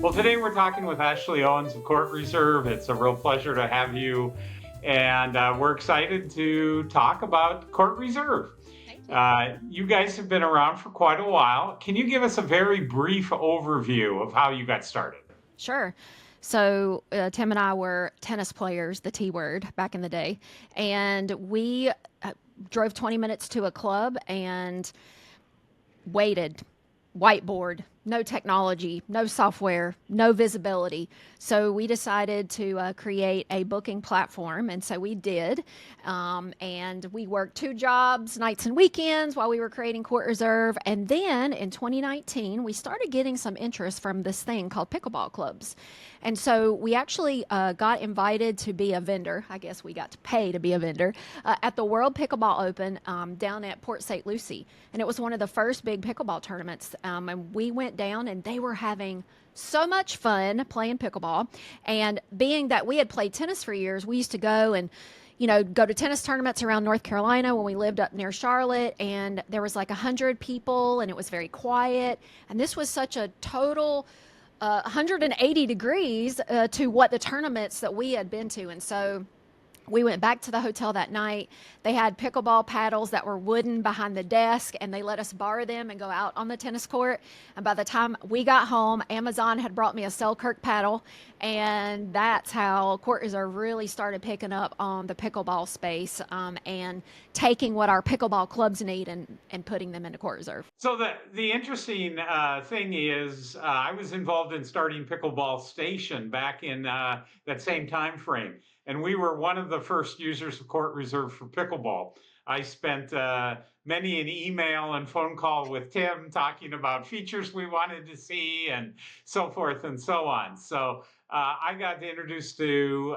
Well, today we're talking with Ashley Owens of Court Reserve. It's a real pleasure to have you, and we're excited to talk about Court Reserve. Thank you. You guys have been around for quite a while. Can you give us a very brief overview of how you got started? Sure. So, Tim and I were tennis players, the T word, back in the day. And we drove 20 minutes to a club and waited, whiteboard, no technology, no software, no visibility. So we decided to create a booking platform, and so we did. And we worked two jobs, nights and weekends, while we were creating Court Reserve. And then in 2019, we started getting some interest from this thing called pickleball clubs. And so we actually got invited to be a vendor. I guess we got to pay to be a vendor at the World Pickleball Open down at Port St. Lucie. And it was one of the first big pickleball tournaments. And we went down and they were having so much fun playing pickleball. And being that we had played tennis for years, we used to go and go to tennis tournaments around North Carolina when we lived up near Charlotte, and there was like 100 people, and it was very quiet. And this was such a total 180 degrees to what the tournaments that we had been to. And so we went back to the hotel that night. They had pickleball paddles that were wooden behind the desk, and they let us borrow them and go out on the tennis court. And by the time we got home, Amazon had brought me a Selkirk paddle, and that's how Court Reserve really started picking up on the pickleball space and taking what our pickleball clubs need and putting them into Court Reserve. So the interesting thing is, I was involved in starting Pickleball Station back in that same time frame, and we were one of the first users of Court Reserve for pickleball. I spent many an email and phone call with Tim talking about features we wanted to see and so forth and so on. So I got introduced to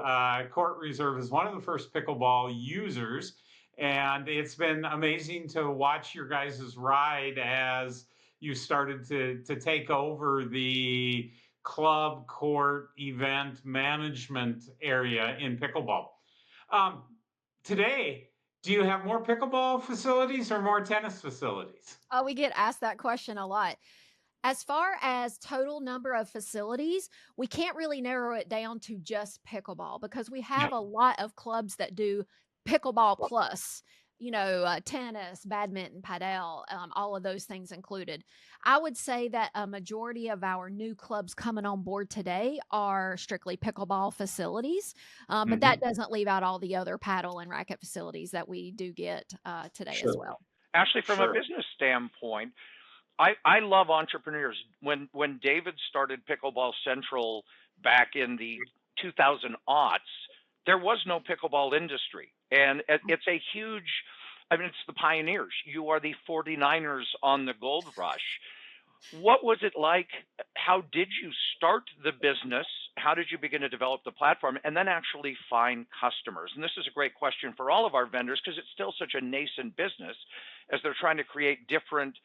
Court Reserve as one of the first pickleball users. And it's been amazing to watch your guys' ride as you started to take over the club, court, event management area in pickleball. Um, Today, do you have more pickleball facilities or more tennis facilities? We get asked that question a lot. As far as total number of facilities, we can't really narrow it down to just pickleball because we Yeah. have a lot of clubs that do pickleball plus, tennis, badminton, padel, all of those things included. I would say that a majority of our new clubs coming on board today are strictly pickleball facilities, but that Mhm. doesn't leave out all the other paddle and racket facilities that we do get today as Sure. well. Actually, from a Sure. business standpoint, I love entrepreneurs. When David started Pickleball Central back in the 2000 aughts, there was no pickleball industry. And it's a huge, I mean, it's the pioneers. You are the 49ers on the gold rush. What was it like? How did you start the business? How did you begin to develop the platform and then actually find customers? And this is a great question for all of our vendors because it's still such a nascent business as they're trying to create different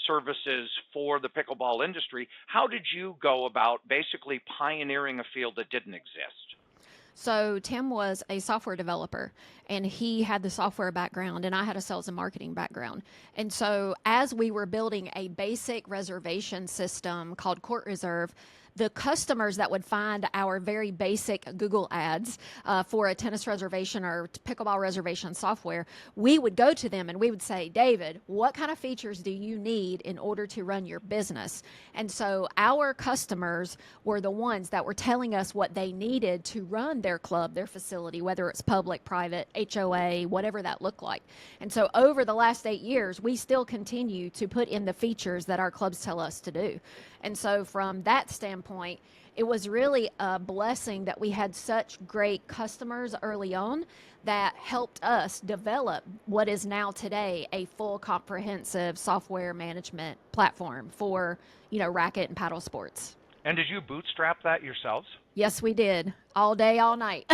services for the pickleball industry. How did you go about basically pioneering a field that didn't exist? So Tim was a software developer and he had the software background and I had a sales and marketing background. And so as we were building a basic reservation system called Court Reserve, the customers that would find our very basic Google ads for a tennis reservation or pickleball reservation software, we would go to them and we would say, David, what kind of features do you need in order to run your business? And so our customers were the ones that were telling us what they needed to run their club, their facility, whether it's public, private, HOA, whatever that looked like. And so over the last 8 years, we still continue to put in the features that our clubs tell us to do. And so from that standpoint, it was really a blessing that we had such great customers early on that helped us develop what is now today a full comprehensive software management platform for, racket and paddle sports. And did you bootstrap that yourselves? Yes, we did. All day, all night.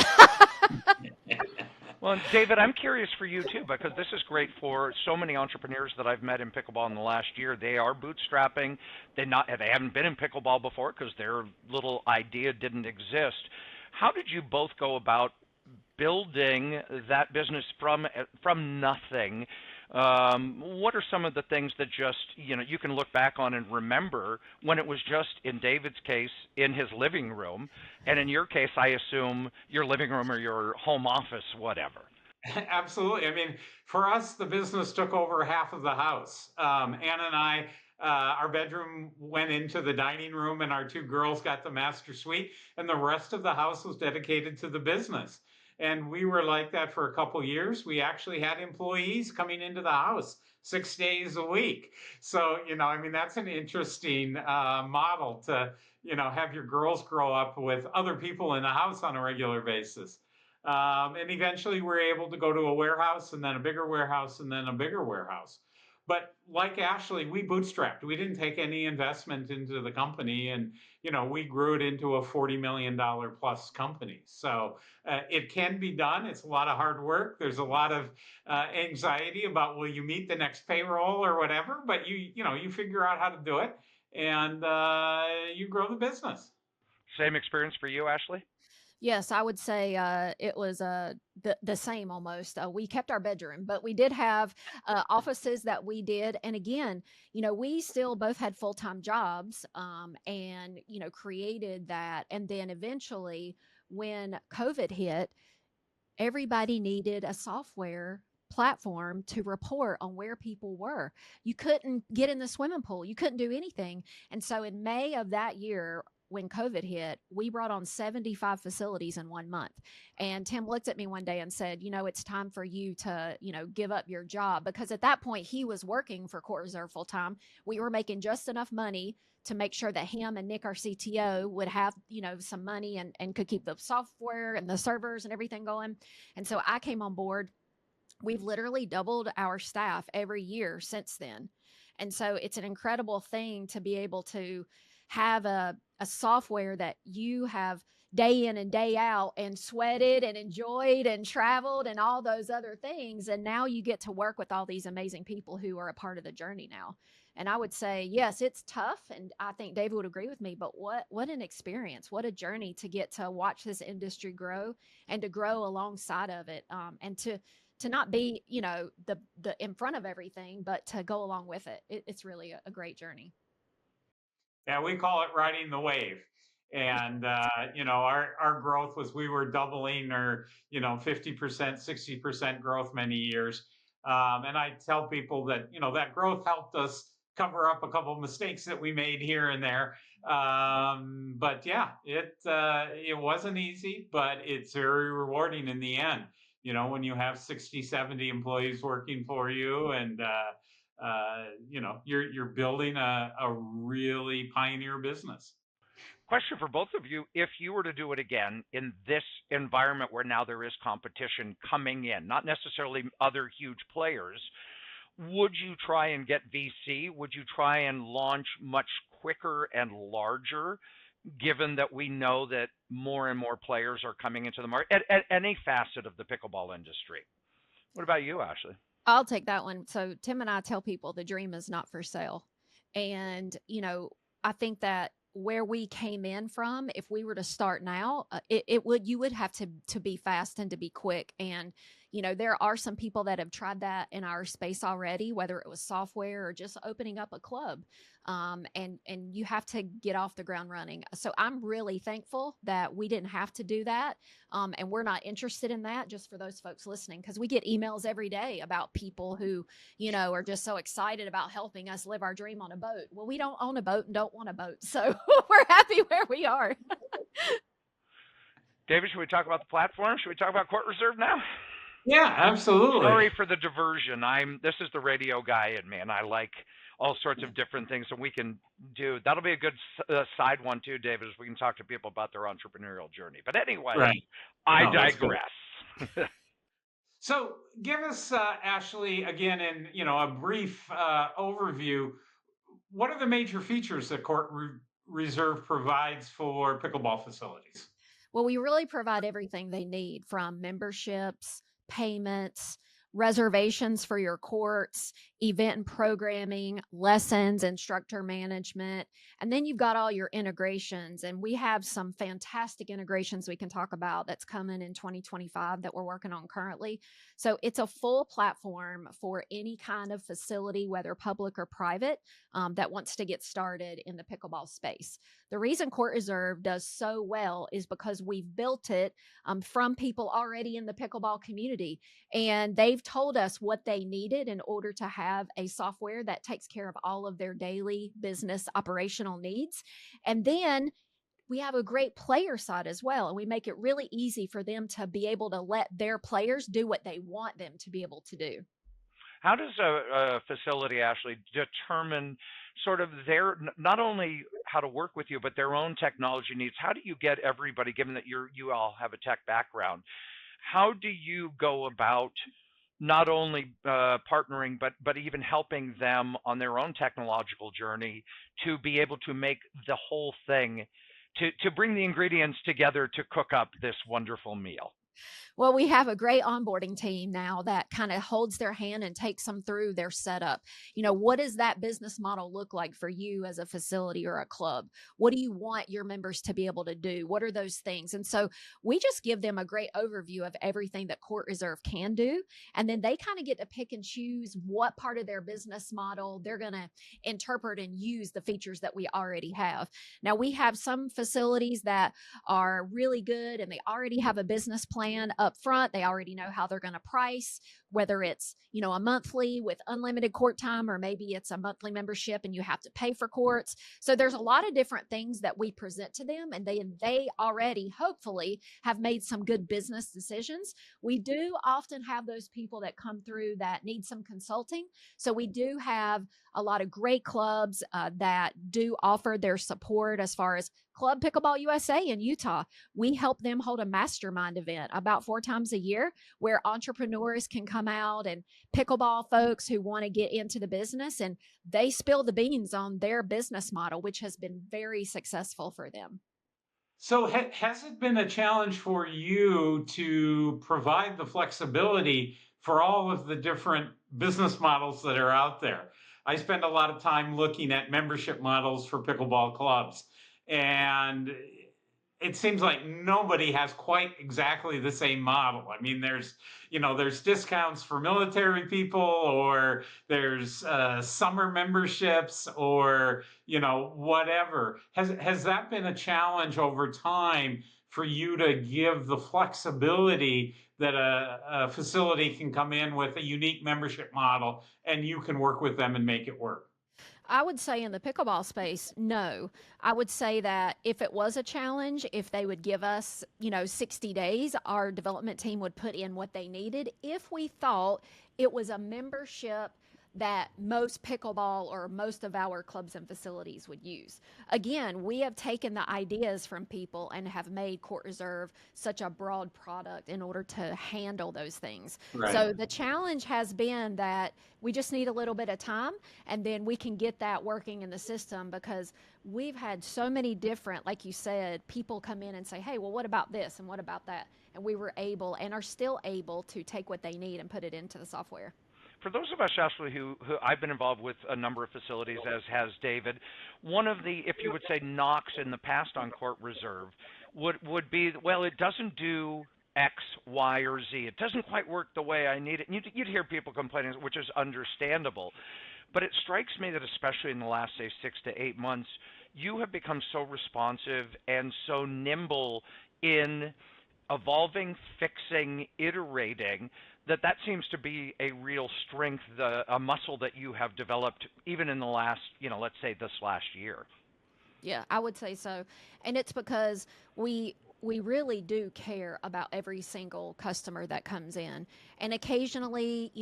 Well, David, I'm curious for you too, because this is great for so many entrepreneurs that I've met in pickleball in the last year. They are bootstrapping. They haven't been in pickleball before because their little idea didn't exist. How did you both go about building that business from nothing What are some of the things that just, you can look back on and remember when it was just, in David's case, in his living room, and in your case, I assume your living room or your home office, whatever? Absolutely. I mean, for us, the business took over half of the house. Anna and I, our bedroom went into the dining room, and our two girls got the master suite, and the rest of the house was dedicated to the business. And we were like that for a couple years. We actually had employees coming into the house 6 days a week. So, I mean, that's an interesting model to, have your girls grow up with other people in the house on a regular basis. And eventually we're able to go to a warehouse and then a bigger warehouse and then a bigger warehouse. But like Ashley, we bootstrapped. We didn't take any investment into the company, and we grew it into a $40 million plus company. So it can be done. It's a lot of hard work. There's a lot of anxiety about, will you meet the next payroll or whatever? But you figure out how to do it, and you grow the business. Same experience for you, Ashley? Yes, I would say it was the same almost. We kept our bedroom, but we did have offices that we did. And again, we still both had full-time jobs, and, created that. And then eventually, when COVID hit, everybody needed a software platform to report on where people were. You couldn't get in the swimming pool, you couldn't do anything. And so in May of that year, when COVID hit, we brought on 75 facilities in 1 month. And Tim looked at me one day and said, it's time for you to, give up your job. Because at that point, he was working for Court Reserve full time. We were making just enough money to make sure that him and Nick, our CTO, would have, some money and could keep the software and the servers and everything going. And so I came on board. We've literally doubled our staff every year since then. And so it's an incredible thing to be able to have a software that you have day in and day out and sweated and enjoyed and traveled and all those other things. And now you get to work with all these amazing people who are a part of the journey now. And I would say, yes, it's tough. And I think David would agree with me, but what an experience, what a journey to get to watch this industry grow and to grow alongside of it. And to not be, the in front of everything, but to go along with it. It's really a great journey. Yeah, we call it riding the wave. And our growth was, we were doubling or 50%, 60% growth many years. And I tell people that that growth helped us cover up a couple of mistakes that we made here and there. But yeah, it wasn't easy, but it's very rewarding in the end. When you have 60, 70 employees working for you, and you're building a really pioneer business. Question for both of you. If you were to do it again in this environment where now there is competition coming in, not necessarily other huge players, would you try and get VC? Would you try and launch much quicker and larger, given that we know that more and more players are coming into the market at any facet of the pickleball industry? What about you, Ashley? I'll take that one. So Tim and I tell people the dream is not for sale. And, I think that where we came in from, if we were to start now, you would have to be fast and to be quick. And, there are some people that have tried that in our space already, whether it was software or just opening up a club. And you have to get off the ground running. So I'm really thankful that we didn't have to do that. And we're not interested in that, just for those folks listening, because we get emails every day about people who, are just so excited about helping us live our dream on a boat. Well, we don't own a boat and don't want a boat. So we're happy where we are. David, should we talk about the platform? Should we talk about Court Reserve now? Yeah, absolutely. Sorry for the diversion. This is the radio guy in me, and I like all sorts of different things that we can do. That'll be a good side one too, David, as we can talk to people about their entrepreneurial journey. But anyway, right. I digress. So give us, Ashley, again, in a brief overview, what are the major features that Court Reserve provides for pickleball facilities? Well, we really provide everything they need, from memberships, payments. reservations for your courts, event and programming, lessons, instructor management, and then you've got all your integrations. And we have some fantastic integrations we can talk about that's coming in 2025 that we're working on currently. So it's a full platform for any kind of facility, whether public or private, that wants to get started in the pickleball space. The reason Court Reserve does so well is because we've built it from people already in the pickleball community, and they've told us what they needed in order to have a software that takes care of all of their daily business operational needs. And then we have a great player side as well, and we make it really easy for them to be able to let their players do what they want them to be able to do. How does a facility, Ashley, determine sort of their, not only how to work with you, but their own technology needs? How do you get everybody, given that you all have a tech background, how do you go about not only partnering, but even helping them on their own technological journey to be able to make the whole thing, to bring the ingredients together to cook up this wonderful meal? Well, we have a great onboarding team now that kind of holds their hand and takes them through their setup. What does that business model look like for you as a facility or a club? What do you want your members to be able to do? What are those things? And so we just give them a great overview of everything that Court Reserve can do. And then they kind of get to pick and choose what part of their business model they're going to interpret and use the features that we already have. Now, we have some facilities that are really good and they already have a business plan up front. They already know how they're going to price, whether it's, a monthly with unlimited court time, or maybe it's a monthly membership and you have to pay for courts. So there's a lot of different things that we present to them, and they already hopefully have made some good business decisions. We do often have those people that come through that need some consulting. So we do have a lot of great clubs that do offer their support. As far as Club Pickleball USA in Utah, we help them hold a mastermind event about 4 times a year where entrepreneurs can come out, and pickleball folks who want to get into the business, and they spill the beans on their business model, which has been very successful for them. So has it been a challenge for you to provide the flexibility for all of the different business models that are out there? I spend a lot of time looking at membership models for pickleball clubs, and it seems like nobody has quite exactly the same model. I mean, there's discounts for military people, or there's summer memberships, or whatever. Has that been a challenge over time for you to give the flexibility that a facility can come in with a unique membership model and you can work with them and make it work? I would say in the pickleball space, no. I would say that if it was a challenge, if they would give us, 60 days, our development team would put in what they needed if we thought it was a membership that most pickleball or most of our clubs and facilities would use. Again, we have taken the ideas from people and have made Court Reserve such a broad product in order to handle those things. Right. So the challenge has been that we just need a little bit of time, and then we can get that working in the system, because we've had so many different, like you said, people come in and say, hey, well, what about this and what about that? And we were able and are still able to take what they need and put it into the software. For those of us, Ashley, who I've been involved with a number of facilities, as has David, one of the, if you would say, knocks in the past on Court Reserve would be, well, it doesn't do X, Y, or Z. It doesn't quite work the way I need it. And you'd hear people complaining, which is understandable. But it strikes me that especially in the last, say, 6 to 8 months, you have become so responsive and so nimble in evolving, fixing, iterating, that seems to be a real strength, a muscle that you have developed even in the last, let's say this last year. Yeah, I would say so. And it's because we really do care about every single customer that comes in. And occasionally,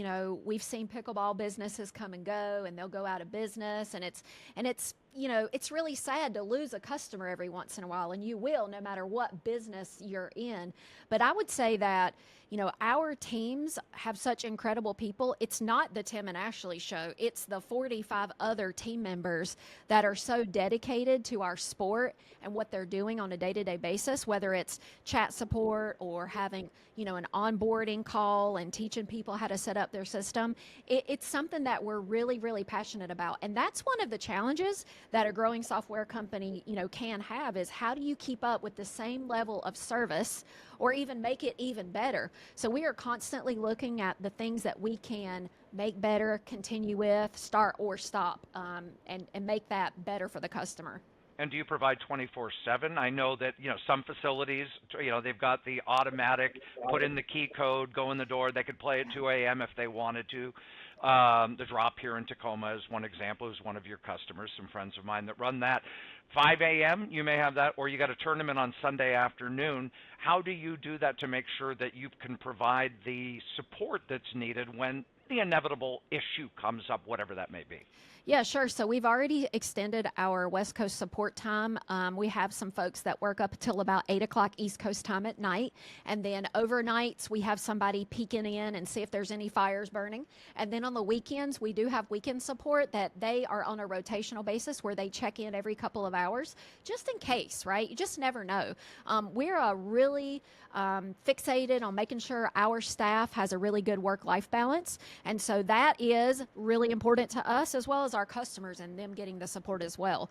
we've seen pickleball businesses come and go, and they'll go out of business, and it's it's really sad to lose a customer every once in a while, and you will, no matter what business you're in. But I would say that, our teams have such incredible people. It's not the Tim and Ashley show, it's the 45 other team members that are so dedicated to our sport and what they're doing on a day-to-day basis, whether it's chat support or having, an onboarding call and teaching people how to set up their system. It's something that we're really, really passionate about. And that's one of the challenges that a growing software company, can have, is how do you keep up with the same level of service or even make it even better? So we are constantly looking at the things that we can make better, continue with, start or stop, and make that better for the customer. And do you provide 24/7? I know that, some facilities, they've got the automatic, put in the key code, go in the door. They could play at 2 a.m. if they wanted to. The Drop here in Tacoma is one example, who's one of your customers, some friends of mine that run that. 5 a.m., you may have that, or you got a tournament on Sunday afternoon. How do you do that to make sure that you can provide the support that's needed when the inevitable issue comes up, whatever that may be? Yeah, sure. So we've already extended our West Coast support time. We have some folks that work up until about 8 o'clock East Coast time at night. And then overnights, we have somebody peeking in and see if there's any fires burning. And then on the weekends, we do have weekend support that they are on a rotational basis where they check in every couple of hours, just in case, right? You just never know. We're really fixated on making sure our staff has a really good work-life balance. And so that is really important to us, as well as our customers and them getting the support as well.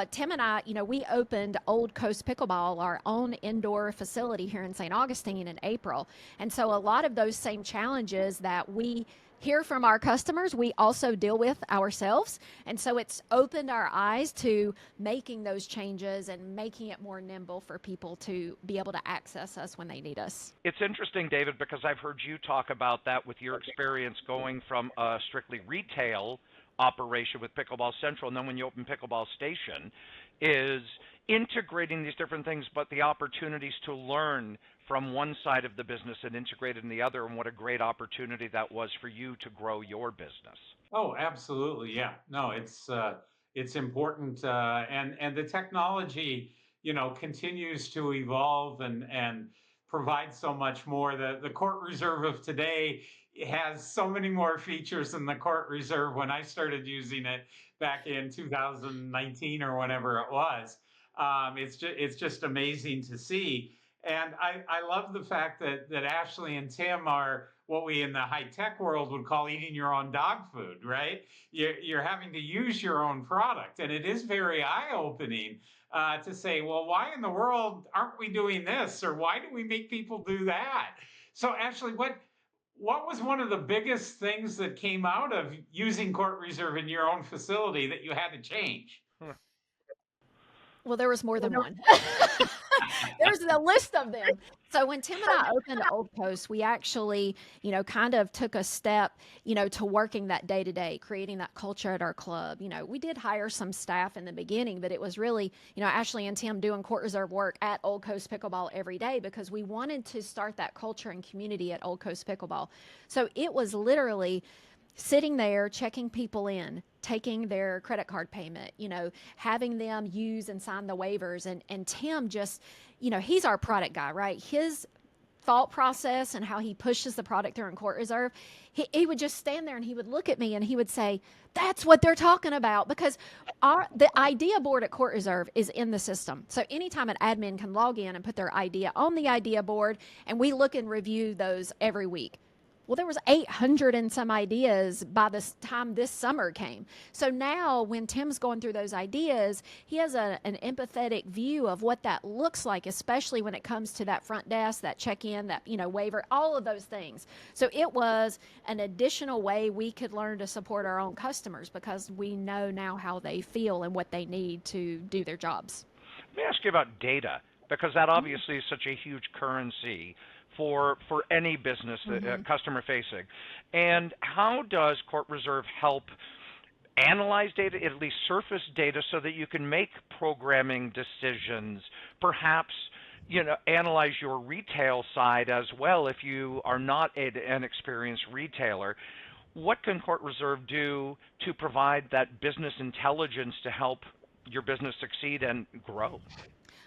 Tim and I, we opened Old Coast Pickleball, our own indoor facility here in St. Augustine, in April. And so a lot of those same challenges that we hear from our customers, we also deal with ourselves. And so it's opened our eyes to making those changes and making it more nimble for people to be able to access us when they need us. It's interesting, David, because I've heard you talk about that with your experience going from a strictly retail operation with Pickleball Central, and then when you open Pickleball Station, is integrating these different things, but the opportunities to learn from one side of the business and integrate it in the other, and what a great opportunity that was for you to grow your business. Oh, absolutely. Yeah. No, it's important, and the technology, continues to evolve and provide so much more. The Court Reserve of today has so many more features than the Court Reserve when I started using it back in 2019 or whenever it was. It's just amazing to see. And I love the fact that Ashley and Tim are what we in the high-tech world would call eating your own dog food, right? You're having to use your own product. And it is very eye-opening to say, well, why in the world aren't we doing this? Or why do we make people do that? So Ashley, what was one of the biggest things that came out of using Court Reserve in your own facility that you had to change? Well, there was more than one. There's a list of them. So when Tim and I opened Old Coast, we actually, kind of took a step, to working that day to day, creating that culture at our club. We did hire some staff in the beginning, but it was really, Ashley and Tim doing Court Reserve work at Old Coast Pickleball every day because we wanted to start that culture and community at Old Coast Pickleball. So it was literally sitting there, checking people in, taking their credit card payment, having them use and sign the waivers. And Tim just, he's our product guy, right? His thought process and how he pushes the product through in Court Reserve, he would just stand there and he would look at me and he would say, that's what they're talking about, because the idea board at Court Reserve is in the system. So anytime an admin can log in and put their idea on the idea board, and we look and review those every week. Well, there was 800 and some ideas by the time this summer came. So now when Tim's going through those ideas, he has an empathetic view of what that looks like, especially when it comes to that front desk, that check-in, that, waiver, all of those things. So it was an additional way we could learn to support our own customers because we know now how they feel and what they need to do their jobs. Let me ask you about data, because that obviously is such a huge currency for any business, customer facing. And how does Court Reserve help analyze data, at least surface data, so that you can make programming decisions, perhaps analyze your retail side as well if you are not an experienced retailer? What can Court Reserve do to provide that business intelligence to help your business succeed and grow?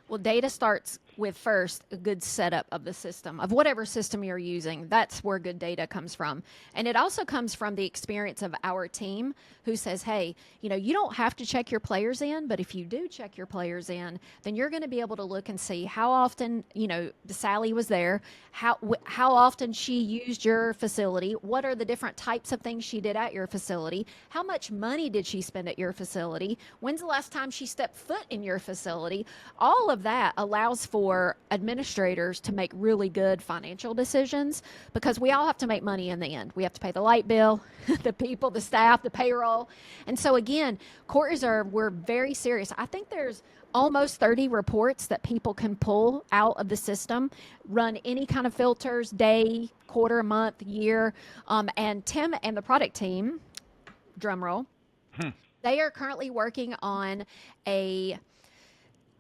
Well, data starts with first a good setup of the system, of whatever system you're using. That's where good data comes from. And it also comes from the experience of our team who says, hey, you don't have to check your players in, but if you do check your players in, then you're going to be able to look and see how often, Sally was there, how often she used your facility, what are the different types of things she did at your facility, how much money did she spend at your facility, when's the last time she stepped foot in your facility. All of that allows for administrators to make really good financial decisions because we all have to make money in the end. We have to pay the light bill, the people, the staff, the payroll. And so again, Court Reserve, we're very serious. I think there's almost 30 reports that people can pull out of the system, run any kind of filters, day, quarter, month, year. And Tim and the product team, drum roll, they are currently working on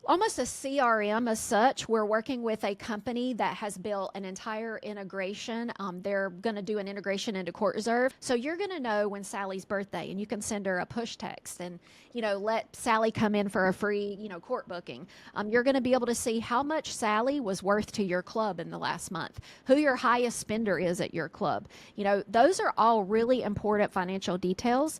almost a CRM as such. We're working with a company that has built an entire integration. They're going to do an integration into Court Reserve. So you're going to know when Sally's birthday and you can send her a push text and, let Sally come in for a free, court booking. You're going to be able to see how much Sally was worth to your club in the last month, who your highest spender is at your club. Those are all really important financial details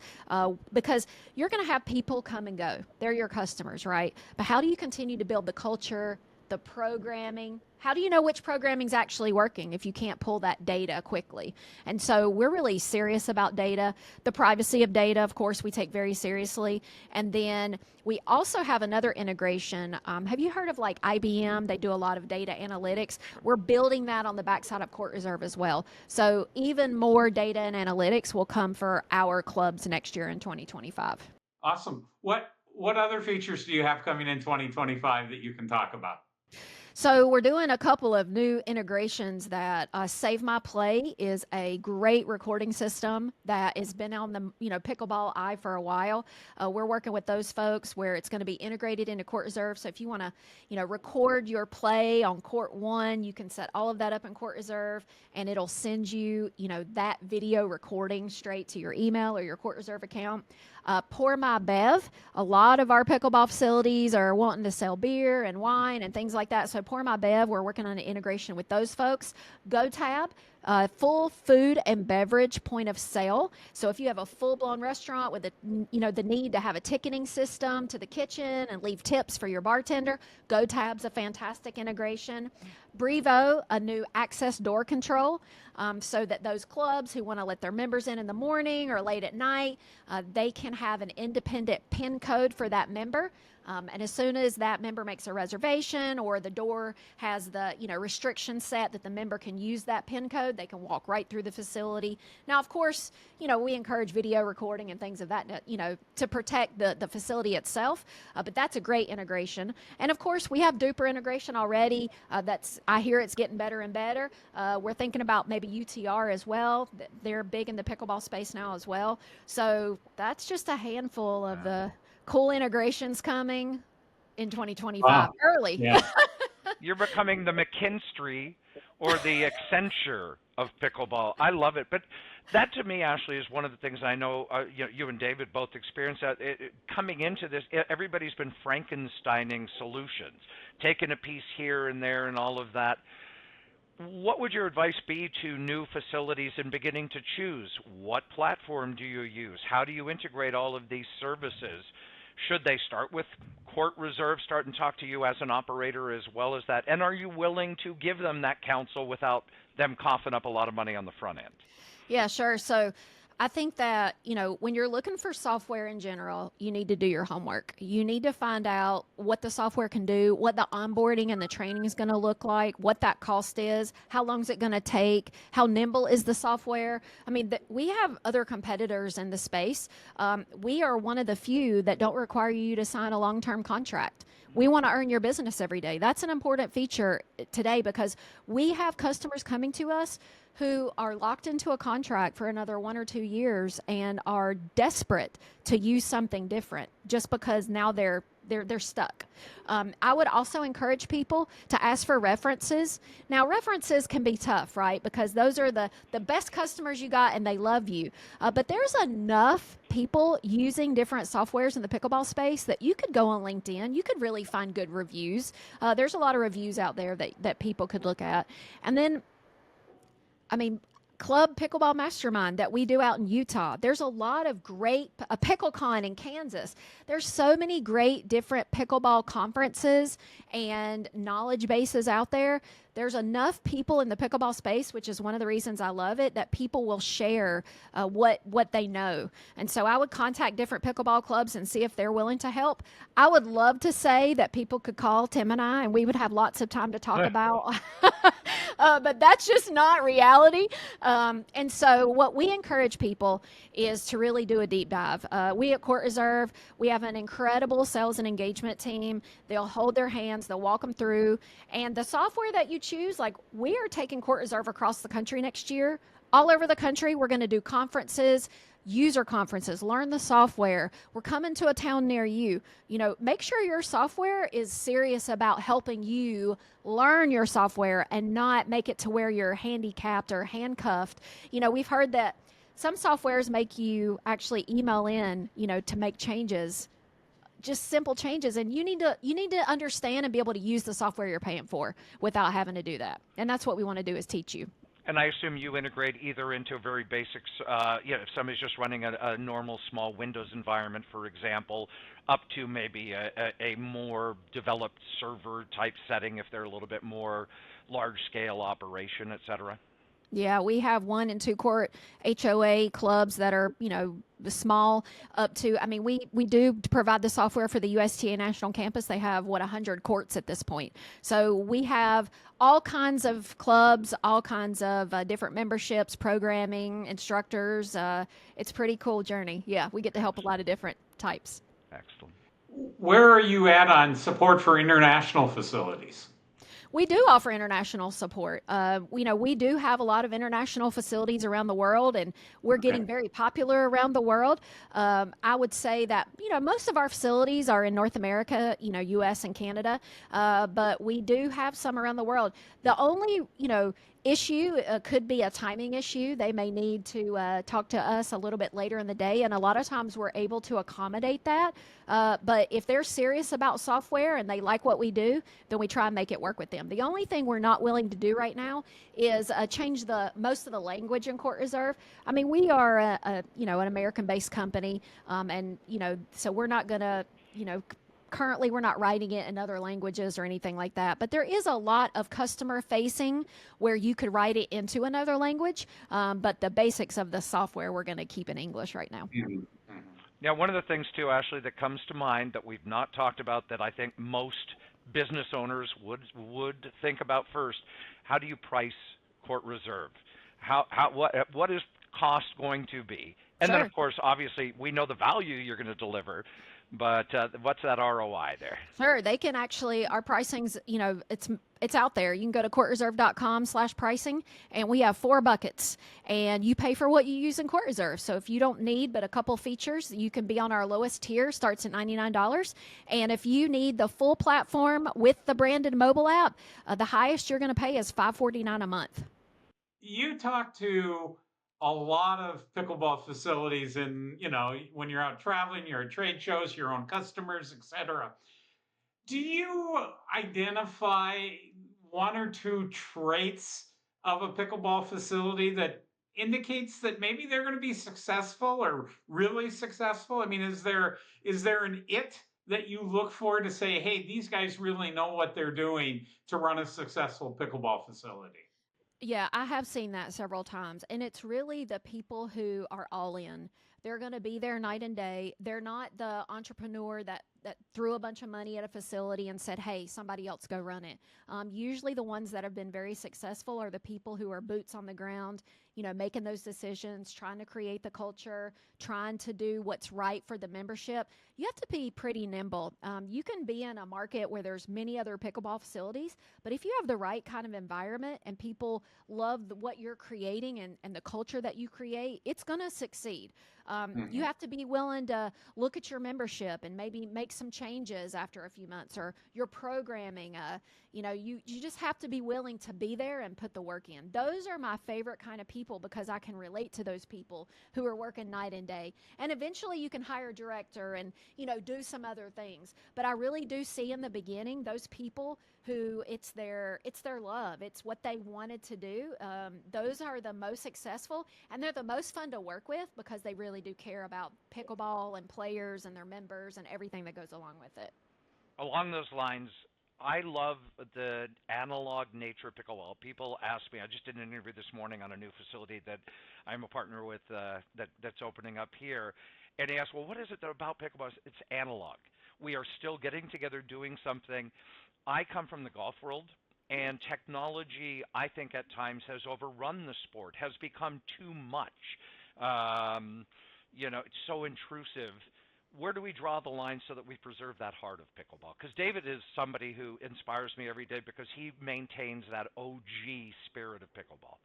because you're going to have people come and go. They're your customers, right? But how do you continue to build the culture, the programming? How do you know which programming is actually working if you can't pull that data quickly? And so we're really serious about data. The privacy of data, of course, we take very seriously. And then we also have another integration. Have you heard of like IBM? They do a lot of data analytics. We're building that on the backside of Court Reserve as well. So even more data and analytics will come for our clubs next year in 2025. Awesome. What other features do you have coming in 2025 that you can talk about? So we're doing a couple of new integrations that Save My Play is a great recording system that has been on the pickleball eye for a while. We're working with those folks where it's going to be integrated into Court Reserve. So if you want to record your play on Court 1, you can set all of that up in Court Reserve and it'll send you that video recording straight to your email or your Court Reserve account. Pour My Bev. A lot of our pickleball facilities are wanting to sell beer and wine and things like that. So Pour My Bev, we're working on an integration with those folks. GoTab, full food and beverage point of sale. So if you have a full-blown restaurant with the need to have a ticketing system to the kitchen and leave tips for your bartender, GoTab's a fantastic integration. Brevo, a new access door control, so that those clubs who want to let their members in the morning or late at night, they can have an independent PIN code for that member. And as soon as that member makes a reservation or the door has the restriction set that the member can use that PIN code, they can walk right through the facility. Now, of course, we encourage video recording and things of that, to protect the facility itself. But that's a great integration. And of course, we have duper integration already. I hear it's getting better and better. We're thinking about maybe UTR as well. They're big in the pickleball space now as well. So that's just a handful of the cool integrations coming in 2025. Wow. Early. Yeah. You're becoming the McKinstry or the Accenture of pickleball. I love it. But that to me, Ashley, is one of the things I know you and David both experienced. That coming into this, everybody's been Frankensteining solutions, taking a piece here and there and all of that. What would your advice be to new facilities in beginning to choose? What platform do you use? How do you integrate all of these services? Should they start with Court Reserve, start and talk to you as an operator as well as that? And are you willing to give them that counsel without them coughing up a lot of money on the front end? Yeah, sure. So I think that, when you're looking for software in general, you need to do your homework. You need to find out what the software can do, what the onboarding and the training is going to look like, what that cost is, how long is it going to take, how nimble is the software. I mean, we have other competitors in the space. We are one of the few that don't require you to sign a long-term contract. We want to earn your business every day. That's an important feature today because we have customers coming to us who are locked into a contract for another 1 or 2 years and are desperate to use something different just because now their they're stuck. I would also encourage people to ask for references. Now, references can be tough, right? Because those are the best customers you got and they love you. But there's enough people using different softwares in the pickleball space that you could go on LinkedIn. You could really find good reviews. There's a lot of reviews out there that people could look at. And then, I mean, Club Pickleball Mastermind that we do out in Utah. There's a lot of great PickleCon in Kansas. There's so many great different pickleball conferences and knowledge bases out there. There's enough people in the pickleball space, which is one of the reasons I love it, that people will share what they know. And so I would contact different pickleball clubs and see if they're willing to help. I would love to say that people could call Tim and I, and we would have lots of time to talk about. But that's just not reality. And so what we encourage people is to really do a deep dive. We at Court Reserve, we have an incredible sales and engagement team. They'll hold their hands, they'll walk them through. And the software that you choose, like we are taking Court Reserve across the country next year. All over the country, we're going to do conferences, user conferences, learn the software. We're coming to a town near you. You know, make sure your software is serious about helping you learn your software and not make it to where you're handicapped or handcuffed. You know, we've heard that some softwares make you actually email in, you know, to make changes, just simple changes, and you need to understand and be able to use the software you're paying for without having to do that. And that's what we want to do, is teach you. And I assume you integrate either into a very basic, if somebody's just running a normal small Windows environment, for example, up to maybe a more developed server type setting if they're a little bit more large scale operation, et cetera. Yeah, we have 1 and 2 court HOA clubs that are, you know, the small up to, I mean, we do provide the software for the USTA National Campus. They have, 100 courts at this point. So we have all kinds of clubs, all kinds of different memberships, programming, instructors. It's a pretty cool journey. Yeah, we get to help a lot of different types. Excellent. Where are you at on support for international facilities? We do offer international support. You know, we do have a lot of international facilities around the world, and we're getting very popular around the world. I would say that, you know, most of our facilities are in North America, you know, US and Canada, but we do have some around the world. The only, you know, issue could be a timing issue. They may need to talk to us a little bit later in the day, and a lot of times we're able to accommodate that. But if they're serious about software and they like what we do, then we try and make it work with them. The only thing we're not willing to do right now is change most of the language in Court Reserve. I mean, we are you know, an American-based company, and you know, so we're not going to, you know, currently we're not writing it in other languages or anything like that, but there is a lot of customer facing where you could write it into another language, but the basics of the software we're going to keep in English right now. Mhm. Now, one of the things too, Ashley, that comes to mind that we've not talked about that I think most business owners would think about first: how do you price Court Reserve? What is cost going to be? And Sure. then, of course, obviously, we know the value you're going to deliver, but what's that ROI there? Sure, they can actually, our pricing's, you know, it's out there. You can go to courtreserve.com/pricing, and we have 4 buckets, and you pay for what you use in Court Reserve. So if you don't need but a couple features, you can be on our lowest tier, starts at $99. And if you need the full platform with the branded mobile app, the highest you're going to pay is $549 a month. You talk to a lot of pickleball facilities, and you know, when you're out traveling, you're at trade shows, your own customers, etc. Do you identify 1 or 2 traits of a pickleball facility that indicates that maybe they're going to be successful or really successful? I mean, is there an it that you look for to say, hey, these guys really know what they're doing to run a successful pickleball facility? Yeah, I have seen that several times. And it's really the people who are all in. They're going to be there night and day. They're not the entrepreneur that threw a bunch of money at a facility and said, hey, somebody else go run it. Usually the ones that have been very successful are the people who are boots on the ground, making those decisions, trying to create the culture, trying to do what's right for the membership, you have to be pretty nimble. You can be in a market where there's many other pickleball facilities, but if you have the right kind of environment and people love what you're creating and the culture that you create, it's going to succeed. You have to be willing to look at your membership and maybe make some changes after a few months, or your programming. You just have to be willing to be there and put the work in. Those are my favorite kind of people because I can relate to those people who are working night and day. And eventually you can hire a director and, do some other things. But I really do see in the beginning those people who it's their love. It's what they wanted to do. Those are the most successful, and they're the most fun to work with because they really do care about pickleball and players and their members and everything that goes along with it. Along those lines, I love the analog nature of pickleball. People ask me, I just did an interview this morning on a new facility that I'm a partner with that's opening up here. And they ask, well, what is it about pickleball? It's analog. We are still getting together, doing something. I come from the golf world, and technology, I think at times has overrun the sport, has become too much. It's so intrusive. Where do we draw the line so that we preserve that heart of pickleball? Because David is somebody who inspires me every day because he maintains that OG spirit of pickleball.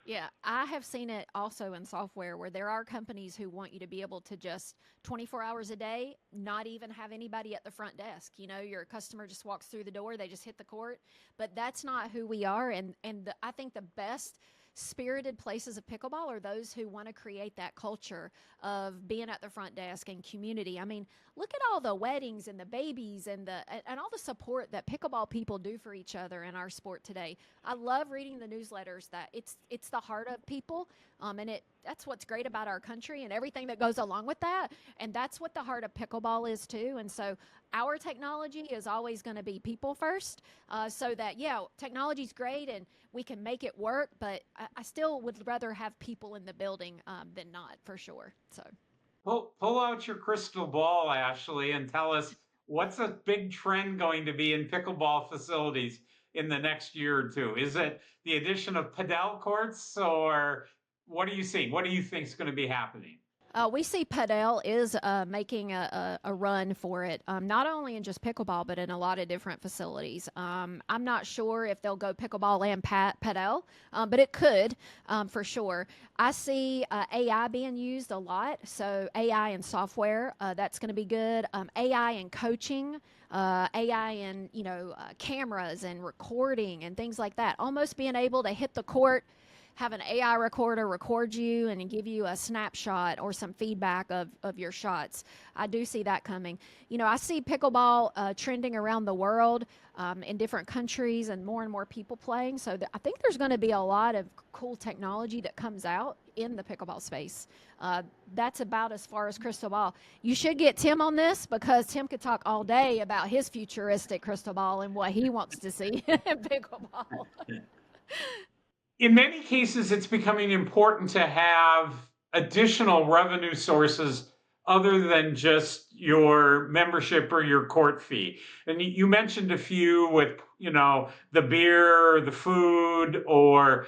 Yeah, I have seen it also in software where there are companies who want you to be able to just 24 hours a day, not even have anybody at the front desk. Your customer just walks through the door, they just hit the court. But that's not who we are. And I think the best spirited places of pickleball are those who want to create that culture of being at the front desk and community. I mean, look at all the weddings and the babies and all the support that pickleball people do for each other in our sport today. I love reading the newsletters that it's the heart of people, and that's what's great about our country and everything that goes along with that. And that's what the heart of pickleball is too. And so our technology is always going to be people first, so that, technology's great and we can make it work, but I still would rather have people in the building than not, for sure. So pull out your crystal ball, Ashley, and tell us what's a big trend going to be in pickleball facilities in the next year or two? Is it the addition of padel courts, or what are you seeing? What do you think is going to be happening? We see Padel is making a run for it, not only in just pickleball, but in a lot of different facilities. I'm not sure if they'll go pickleball and Padel, but it could for sure. I see AI being used a lot, so AI and software, that's going to be good. AI and coaching. AI and cameras and recording and things like that. Almost being able to hit the court, have an AI recorder record you and give you a snapshot or some feedback of your shots. I do see that coming. I see pickleball trending around the world in different countries and more people playing. So I think there's going to be a lot of cool technology that comes out in the pickleball space. That's about as far as crystal ball. You should get Tim on this because Tim could talk all day about his futuristic crystal ball and what he wants to see in pickleball. In many cases, it's becoming important to have additional revenue sources other than just your membership or your court fee. And you mentioned a few with, the beer, the food, or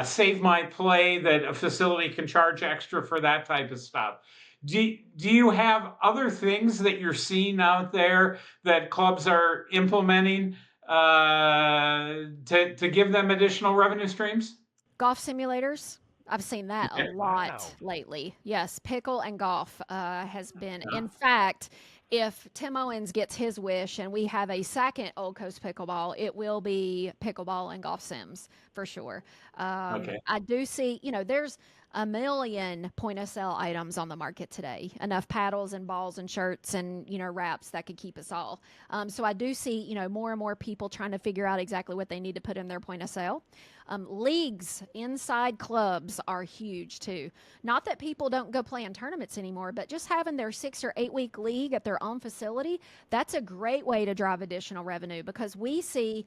Save My Play, that a facility can charge extra for that type of stuff. Do you have other things that you're seeing out there that clubs are implementing to give them additional revenue streams? Golf simulators. I've seen that a lot lately. Yes, pickle and golf has been. In fact, if Tim Owens gets his wish and we have a second Old Coast pickleball, it will be pickleball and golf sims for sure. I do see, there's a million point of sale items on the market today, enough paddles and balls and shirts and, wraps that could keep us all. So I do see, more and more people trying to figure out exactly what they need to put in their point of sale. Leagues inside clubs are huge too. Not that people don't go play in tournaments anymore, but just having their 6 or 8 week league at their own facility, that's a great way to drive additional revenue because we see,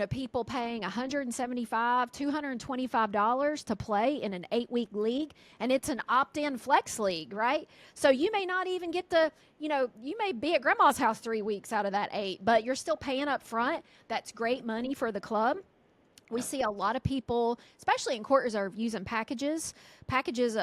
people paying $175, $225 to play in an 8 week league, and it's an opt-in flex league, right? So you may not even get to, you may be at grandma's house 3 weeks out of that 8, but you're still paying up front. That's great money for the club. We see a lot of people, especially in Court Reserve, using packages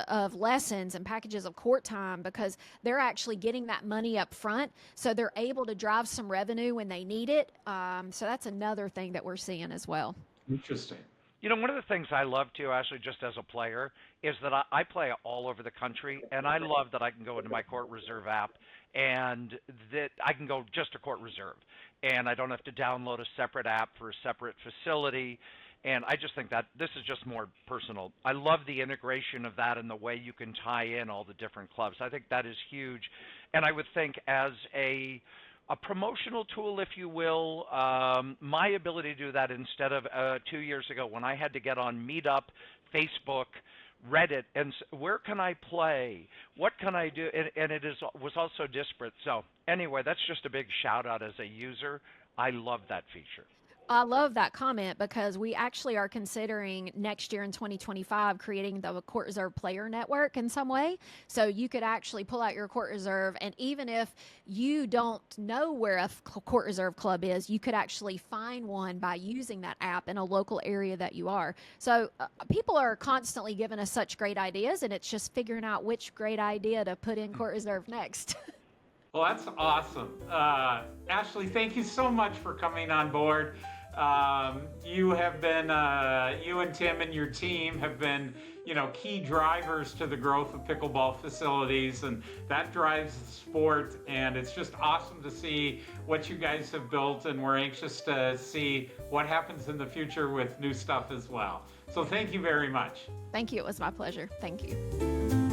of lessons and packages of court time because they're actually getting that money up front. So they're able to drive some revenue when they need it. So that's another thing that we're seeing as well. Interesting. You know, one of the things I love too, Ashley, just as a player, is that I play all over the country, and I love that I can go into my Court Reserve app and that I can go just to Court Reserve, and I don't have to download a separate app for a separate facility. And I just think that this is just more personal. I love the integration of that and the way you can tie in all the different clubs. I think that is huge. And I would think as a promotional tool, if you will, my ability to do that instead of 2 years ago when I had to get on Meetup, Facebook, Reddit, and where can I play? What can I do? And was also disparate. So anyway, that's just a big shout out as a user. I love that feature. I love that comment because we actually are considering next year in 2025 creating the Court Reserve Player Network in some way. So you could actually pull out your Court Reserve, and even if you don't know where a Court Reserve club is, you could actually find one by using that app in a local area that you are. So people are constantly giving us such great ideas, and it's just figuring out which great idea to put in Court Reserve next. Well, that's awesome. Ashley, thank you so much for coming on board. You have been, you and Tim and your team have been, key drivers to the growth of pickleball facilities, and that drives the sport. And it's just awesome to see what you guys have built, and we're anxious to see what happens in the future with new stuff as well. So thank you very much. Thank you. It was my pleasure. Thank you.